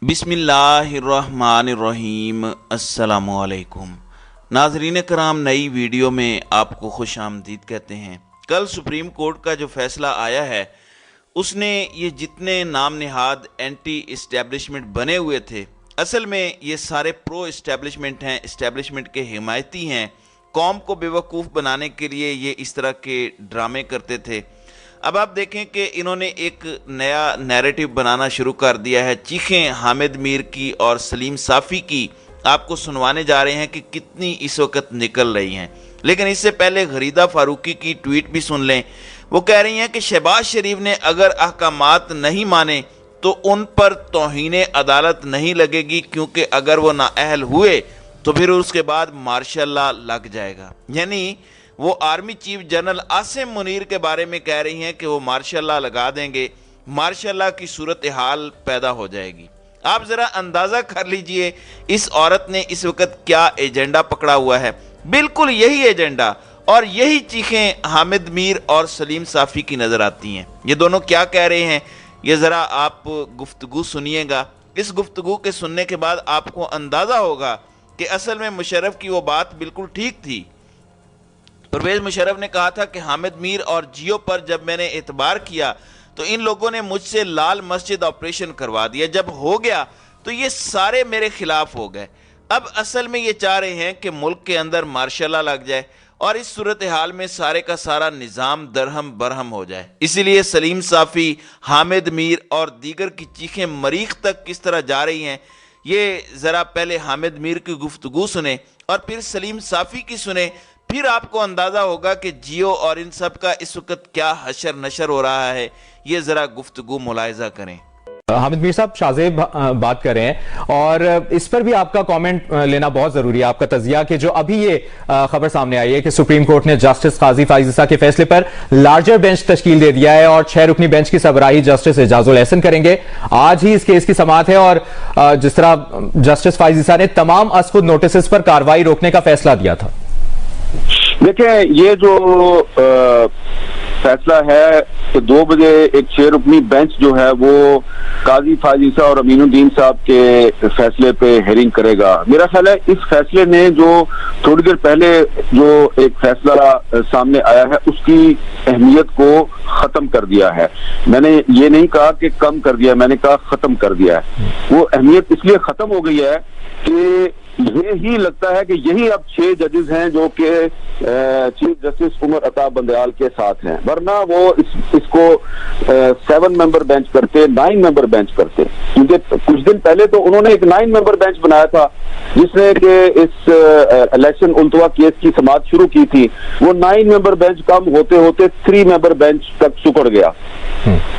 बिस्मिल्लाहिर्रहमानिर्रहीम। अस्सलामुअलैकुम नाज़रीन कराम, नई वीडियो में आपको खुश आमदीद कहते हैं। कल सुप्रीम कोर्ट का जो फैसला आया है उसने ये जितने नाम निहाद एंटी इस्टेब्लिशमेंट बने हुए थे, असल में ये सारे प्रो इस्टेब्लिशमेंट हैं, इस्टेब्लिशमेंट के हिमायती हैं। कौम को बेवकूफ़ बनाने के लिए ये इस तरह के ड्रामे करते थे। अब आप देखें कि इन्होंने एक नया नैरेटिव बनाना शुरू कर दिया है। चीखें हामिद मीर की और सलीम साफ़ी की आपको सुनवाने जा रहे हैं कि कितनी इस वक्त निकल रही हैं। लेकिन इससे पहले गरीदा फारूकी की ट्वीट भी सुन लें। वो कह रही हैं कि शहबाज शरीफ ने अगर अहकामात नहीं माने तो उन पर तौहीन अदालत नहीं लगेगी, क्योंकि अगर वो नाअहल हुए तो फिर उसके बाद मार्शल लॉ लग जाएगा। यानी वो army chief general Asim Munir के बारे में कह रही हैं कि वो मार्शल लॉ लगा देंगे, मार्शल लॉ की सूरत हाल पैदा हो जाएगी। आप ज़रा अंदाज़ा कर लीजिए इस औरत ने इस वक्त क्या एजेंडा पकड़ा हुआ है। बिल्कुल यही एजेंडा और यही चीखें हामिद मीर और सलीम साफ़ी की नज़र आती हैं। ये दोनों क्या कह रहे हैं, ये ज़रा आप गुफ्तगू सुनिएगा। इस गुफ्तगू के सुनने के बाद आपको अंदाज़ा होगा कि असल में मुशर्रफ की वो बात बिल्कुल ठीक थी। परवेज़ मुशर्रफ ने कहा था कि हामिद मीर और जियो पर जब मैंने एतबार किया तो इन लोगों ने मुझसे लाल मस्जिद ऑपरेशन करवा दिया, जब हो गया तो ये सारे मेरे खिलाफ हो गए। अब असल में ये चाह रहे हैं कि मुल्क के अंदर मार्शल लॉ लग जाए और इस सूरत हाल में सारे का सारा निज़ाम दरहम बरहम हो जाए। इसीलिए सलीम साफ़ी, हामिद मीर और दीगर की चीखें मरीख तक किस तरह जा रही हैं, ये ज़रा पहले हामिद मीर की गुफ्तगू सुने और फिर सलीम साफ़ी की सुने, फिर आपको अंदाज़ा होगा कि जियो और इन सब का इस वक्त क्या हशर नशर हो रहा है। ये ज़रा गुफ्तगू मुलाहिज़ा करें। हामिद मीर साहब, शाहजेब बात कर रहे हैं और इस पर भी आपका कमेंट लेना बहुत जरूरी है, आपका तजिया कि जो अभी ये खबर सामने आई है कि सुप्रीम कोर्ट ने जस्टिस काजी फाइज ईसा के फैसले पर लार्जर बेंच तश्कील दे दिया है और 6 रुकनी बेंच की सरबराही जस्टिस एजाजुल एहसन करेंगे। आज ही इस केस की समाअत है और जिस तरह जस्टिस फाइज ईसा ने तमाम असखुद नोटिस पर कार्रवाई रोकने का फैसला दिया था। देखिए, ये जो फैसला है कि 2 बजे एक 6 रुकनी बेंच जो है वो काजी फाइज ईसा और अमीनुद्दीन साहब के फैसले पे हेयरिंग करेगा। मेरा ख्याल है इस फैसले ने जो थोड़ी देर पहले जो एक फैसला सामने आया है उसकी अहमियत को खत्म कर दिया है। मैंने ये नहीं कहा कि कम कर दिया, मैंने कहा खत्म कर दिया है। वो अहमियत इसलिए खत्म हो गई है कि ये ही लगता है कि यही अब 6 जजेस हैं जो कि चीफ जस्टिस उमर अता बंदयाल के साथ हैं, वरना वो इसको 7 मेंबर बेंच करते, 9 मेंबर बेंच करते। क्योंकि कुछ दिन पहले तो उन्होंने एक 9 मेंबर बेंच बनाया था जिसने कि इस इलेक्शन उल्तवा केस की समाअत शुरू की थी। वो 9 मेंबर बेंच कम होते होते 3 मेंबर बेंच तक सुकड़ गया।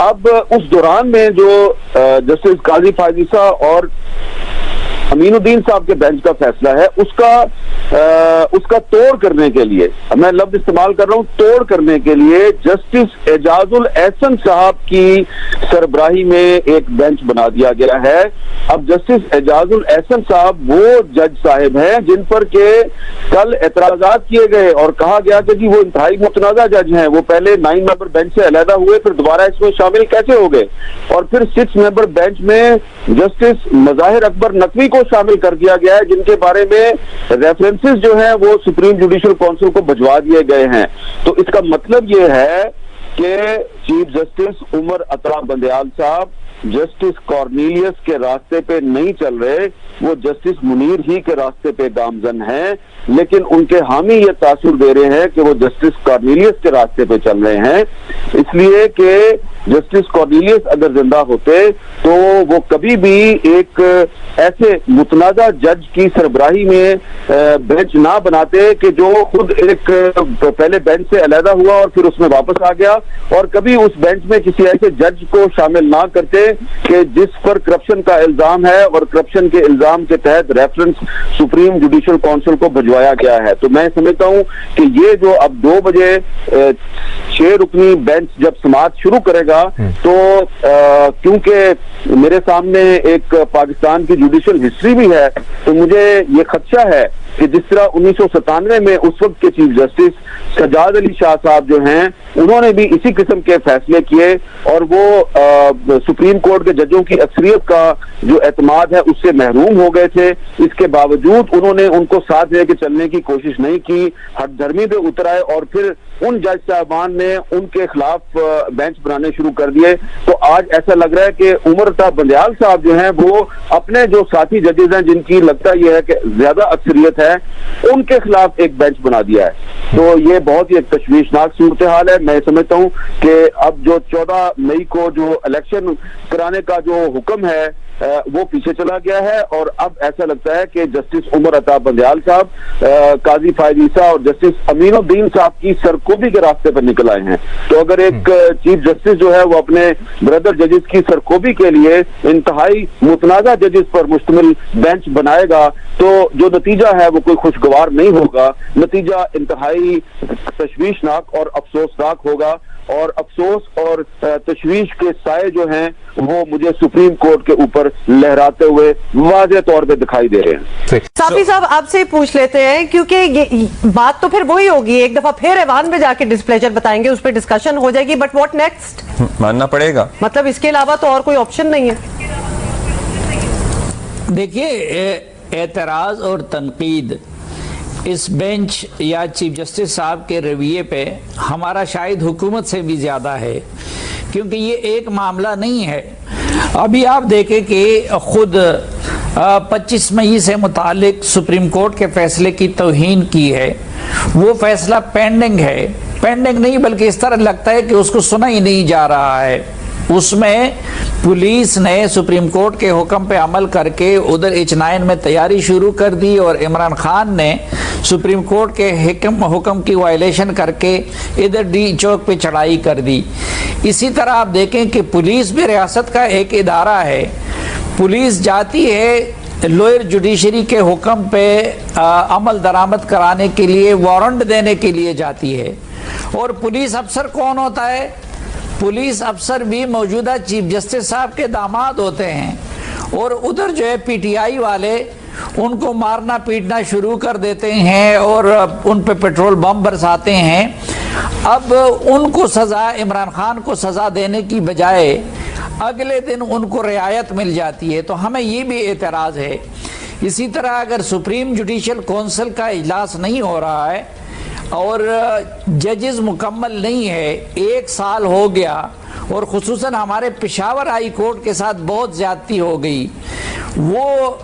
अब उस दौरान में जो जस्टिस काजी फाइज ईसा और अमीनुद्दीन साहब के बेंच का फैसला है उसका तोड़ करने के लिए, मैं लफ्ज इस्तेमाल कर रहा हूं, तोड़ करने के लिए जस्टिस एजाजुल एहसन साहब की सरबराही में एक बेंच बना दिया गया है। अब जस्टिस एजाजुल एहसन साहब वो जज साहिब हैं जिन पर के कल एतराजात किए गए और कहा गया कि जी वो इंतहाई मुतनाज़ा जज हैं। वो पहले 9 मेंबर बेंच से अलहदा हुए, फिर दोबारा इसमें शामिल कैसे हो गए, और फिर 6 मेंबर बेंच में जस्टिस मज़ाहिर अकबर नकवी को शामिल कर दिया गया है, जिनके बारे में रेफरेंसेस जो हैं वो सुप्रीम जुडिशल काउंसिल को भिजवा दिए गए हैं। तो इसका मतलब ये है कि चीफ जस्टिस उमर अता बंदयाल साहब जस्टिस कॉर्नेलियस के रास्ते पे नहीं चल रहे, वो जस्टिस मुनीर ही के रास्ते पे गामजन हैं। लेकिन उनके हामी ये तासुर दे रहे हैं कि वो जस्टिस कॉर्नेलियस के रास्ते पे चल रहे हैं, इसलिए कि जस्टिस कॉर्नेलियस अगर जिंदा होते तो वो कभी भी एक ऐसे मुतनाज़ा जज की सरबराही में बेंच ना बनाते कि जो खुद एक पहले बेंच से अलहदा हुआ और फिर उसमें वापस आ गया, और कभी उस बेंच में किसी ऐसे जज को शामिल ना करते कि जिस पर करप्शन का इल्जाम है और करप्शन के इल्जाम के तहत रेफरेंस सुप्रीम जुडिशल काउंसिल को भिजवाया गया है। तो मैं समझता हूं कि ये जो अब 2 बजे 6 रुकनी बेंच जब समाअत शुरू करेगा तो क्योंकि मेरे सामने एक पाकिस्तान की जुडिशल हिस्ट्री भी है, तो मुझे ये खदशा है कि जिस तरह 1997 में उस वक्त के चीफ जस्टिस सजाद अली शाह साहब जो हैं, उन्होंने भी इसी किस्म के फैसले किए और वो सुप्रीम कोर्ट के जजों की अक्सरियत का जो एतमाद है उससे महरूम हो गए थे। इसके बावजूद उन्होंने उनको साथ लेके चलने की कोशिश नहीं की, हठधर्मी पे उतर आए और फिर उन जज साहबान ने उनके खिलाफ बेंच बनाने शुरू कर दिए। तो आज ऐसा लग रहा है कि उमर अता बंदयाल साहब जो हैं वो अपने जो साथी जजेस हैं जिनकी लगता यह है कि ज्यादा अक्सरियत है, उनके खिलाफ एक बेंच बना दिया है। तो ये बहुत ही एक तशवीशनाक सूरत हाल है। मैं समझता हूँ कि अब जो 14 मई को जो इलेक्शन कराने का जो हुक्म है वो पीछे चला गया है और अब ऐसा लगता है कि जस्टिस उमर अता बंदयाल साहब, काजी फायद ईसा और जस्टिस अमीनुद्दीन साहब की सरकोबी के रास्ते पर निकल आए हैं। तो अगर एक चीफ जस्टिस जो है वो अपने ब्रदर जजेस की सरकोबी के लिए इंतहाई मुतनाज़ा जजेस पर मुश्तमिल बेंच बनाएगा तो जो नतीजा है वो कोई खुशगवार नहीं होगा। नतीजा इंतहाई तशवीशनाक और अफसोसनाक होगा और अफसोस और तशवीश के साए जो हैं वो मुझे सुप्रीम कोर्ट के ऊपर लहराते हुए वाज़ेह तौर पे दिखाई दे रहे हैं। साफी साहब आपसे पूछ लेते हैं, क्योंकि ये बात तो फिर वही होगी, एक दफा फिर ऐवान में जाके डिस्प्लेजर बताएंगे, उस पर डिस्कशन हो जाएगी, बट व्हाट नेक्स्ट? मानना पड़ेगा, मतलब इसके अलावा तो और कोई ऑप्शन नहीं है। देखिए, एतराज और तनकीद इस बेंच या चीफ जस्टिस साहब के रवैये पे हमारा शायद हुकूमत से भी ज़्यादा है, क्योंकि ये एक मामला नहीं है। अभी आप देखें कि खुद 25 मई से मुतालिक सुप्रीम कोर्ट के फैसले की तौहीन की है, वो फैसला पेंडिंग है। पेंडिंग नहीं बल्कि इस तरह लगता है कि उसको सुना ही नहीं जा रहा है। उसमें पुलिस ने सुप्रीम कोर्ट के हुक्म पे अमल करके उधर H9 में तैयारी शुरू कर दी और इमरान खान ने सुप्रीम कोर्ट के हुक्म की वायलेशन करके इधर डी चौक पे चढ़ाई कर दी। इसी तरह आप देखें कि पुलिस भी रियासत का एक इदारा है। पुलिस जाती है लोअर जुडिशरी के हुक्म पे अमल दरामद कराने के लिए, वारंट देने के लिए जाती है। और पुलिस अफसर कौन होता है? पुलिस अफसर भी मौजूदा चीफ जस्टिस साहब के दामाद होते हैं और उधर जो है PTI वाले उनको मारना पीटना शुरू कर देते हैं और उन पे पेट्रोल बम बरसाते हैं। अब उनको सज़ा, इमरान खान को सज़ा देने की बजाय अगले दिन उनको रियायत मिल जाती है। तो हमें ये भी एतराज़ है। इसी तरह अगर सुप्रीम जुडिशल काउंसिल का इजलास नहीं हो रहा है और जजेस मुकम्मल नहीं है, 1 साल हो गया और ख़ुसूसन हमारे पेशावर हाई कोर्ट के साथ बहुत ज़्यादती हो गई। वो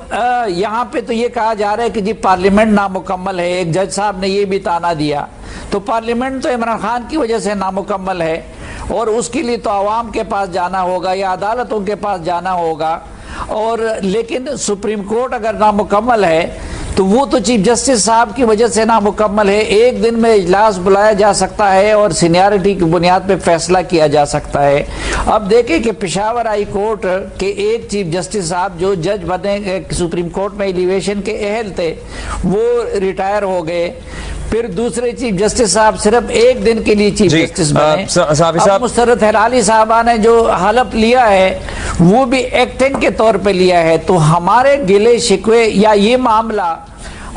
यहाँ पे तो ये कहा जा रहा है कि जी पार्लियामेंट नामुकम्मल है। एक जज साहब ने ये भी ताना दिया, तो पार्लियामेंट तो इमरान खान की वजह से नामुकम्मल है और उसके लिए तो आवाम के पास जाना होगा या अदालतों के पास जाना होगा। और लेकिन सुप्रीम कोर्ट अगर नामुकम्मल है तो वो तो चीफ जस्टिस साहब की वजह से नामुकम्मल है। एक दिन में इजलास बुलाया जा सकता है और सीनियरिटी की बुनियाद पे फैसला किया जा सकता है। अब देखें कि पेशावर हाई कोर्ट के एक चीफ जस्टिस साहब जो जज बने सुप्रीम कोर्ट में एलिवेशन के अहल थे, वो रिटायर हो गए। फिर दूसरे चीफ जस्टिस साहब सिर्फ एक दिन के लिए चीफ जस्टिस बने। अब मुस्तरद हिलाली साहबा ने जो हलफ लिया है वो भी एक्टिंग के तौर पे लिया है। तो हमारे गिले शिकवे या ये मामला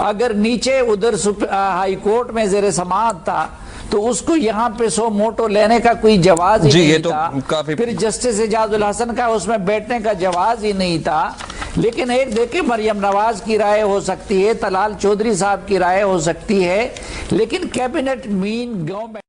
अगर नीचे उधर हाई कोर्ट में ज़ेरे समाअत था तो उसको यहाँ पे सो मोटो लेने का कोई जवाज ही नहीं था। फिर जस्टिस एजाजुल हसन का उसमें बैठने का जवाज ही नहीं था। लेकिन एक देखे मरियम नवाज की राय हो सकती है, तलाल चौधरी साहब की राय हो सकती है, लेकिन कैबिनेट मीन गवर्नमेंट